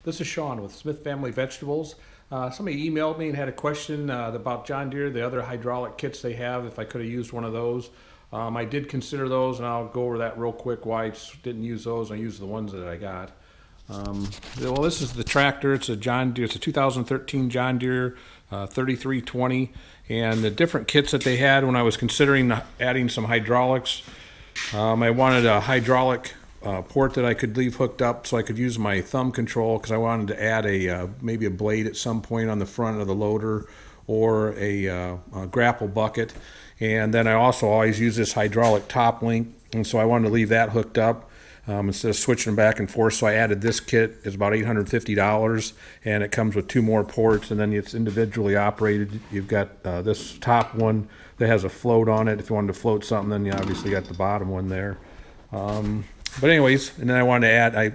This is Sean with Smith Family Vegetables. Somebody emailed me and had a question about John Deere, the other hydraulic kits they have, if I could have used one of those. I did consider those, and I'll go over that real quick, why I didn't use those. I used the ones that I got. Well, this is the tractor. It's a John Deere. It's a 2013 John Deere 3320. And the different kits that they had when I was considering adding some hydraulics, I wanted a hydraulic port that I could leave hooked up so I could use my thumb control, because I wanted to add maybe a blade at some point on the front of the loader, or a grapple bucket. And then I also always use this hydraulic top link, and so I wanted to leave that hooked up instead of switching back and forth. So I added this kit. It's about $850, and it comes with 2 more ports, and then it's individually operated. You've got this top one that has a float on it. If you wanted to float something, then you obviously got the bottom one there. But anyways, and then I wanted to add,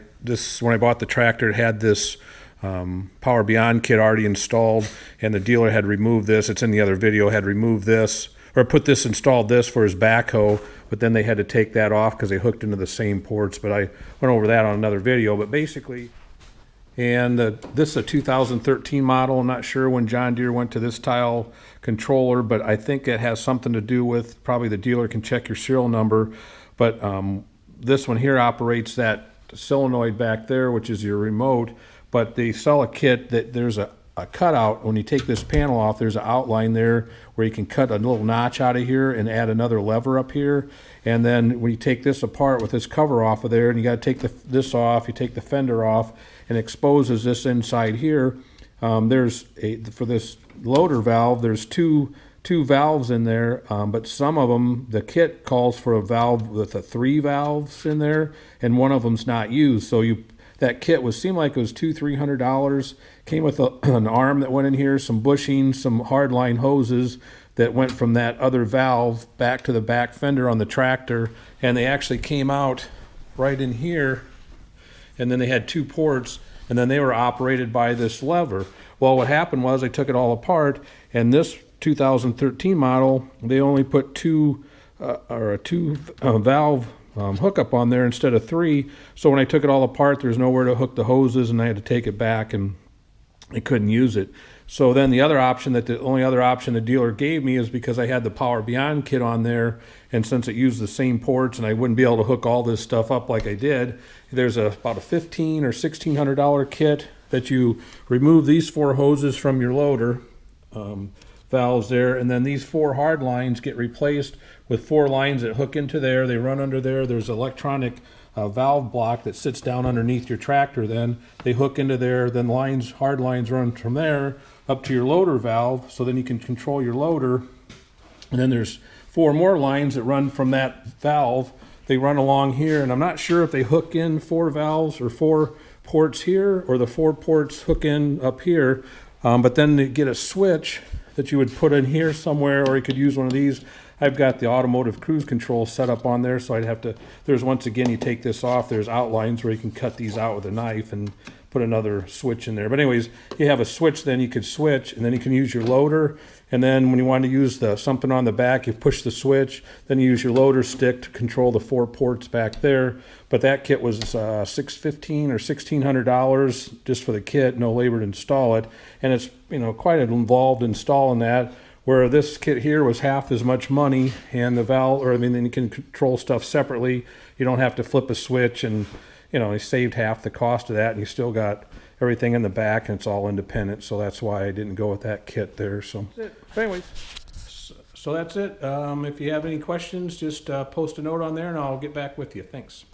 when I bought the tractor, it had this Power Beyond kit already installed, and the dealer had removed this. It's in the other video. Had removed this, or installed this for his backhoe, but then they had to take that off because they hooked into the same ports. But I went over that on another video. But basically, and this is a 2013 model. I'm not sure when John Deere went to this style controller, but I think it has something to do with, probably the dealer can check your serial number. But this one here operates that solenoid back there, which is your remote. But they sell a kit that there's a cutout. When you take this panel off, there's an outline there where you can cut a little notch out of here and add another lever up here. And then when you take this apart with this cover off of there, and you got to take this off, you take the fender off, and exposes this inside here. For this loader valve, there's two valves in there, but some of them, the kit calls for a valve with 3 valves in there, and one of them's not used. So that kit seemed like it was $200-300. Came with an arm that went in here, some bushing, some hardline hoses that went from that other valve back to the back fender on the tractor, and they actually came out right in here. And then they had 2 ports, and then they were operated by this lever. Well, what happened was I took it all apart, and this 2013 model, they only put 2 valve hookup on there instead of 3. So when I took it all apart, there's nowhere to hook the hoses, and I had to take it back, and I couldn't use it. So then the only other option the dealer gave me is, because I had the Power Beyond kit on there, and since it used the same ports and I wouldn't be able to hook all this stuff up like I did, there's about a $1,500 or $1,600 kit that you remove these 4 hoses from your loader valves there, and then these 4 hard lines get replaced with 4 lines that hook into there. They run under there. There's an electronic valve block that sits down underneath your tractor. Then they hook into there. Then hard lines run from there up to your loader valve, so then you can control your loader. And then there's 4 more lines that run from that valve. They run along here, and I'm not sure if they hook in 4 valves or 4 ports here, or the 4 ports hook in up here. But then they get a switch that you would put in here somewhere, or you could use one of these. I've got the automotive cruise control set up on there, so I'd have to, once again, you take this off, there's outlines where you can cut these out with a knife and put another switch in there. But anyways, you have a switch, then you could switch, and then you can use your loader. And then when you want to use something on the back, you push the switch, then you use your loader stick to control the 4 ports back there. But that kit was $615 or $1,600 just for the kit, no labor to install it. And it's quite involved installing that, where this kit here was half as much money, and the valve, then you can control stuff separately. You don't have to flip a switch, and you saved half the cost of that, and you still got everything in the back, and it's all independent. So that's why I didn't go with that kit there. So anyways, so that's it. If you have any questions, just post a note on there, and I'll get back with you. Thanks.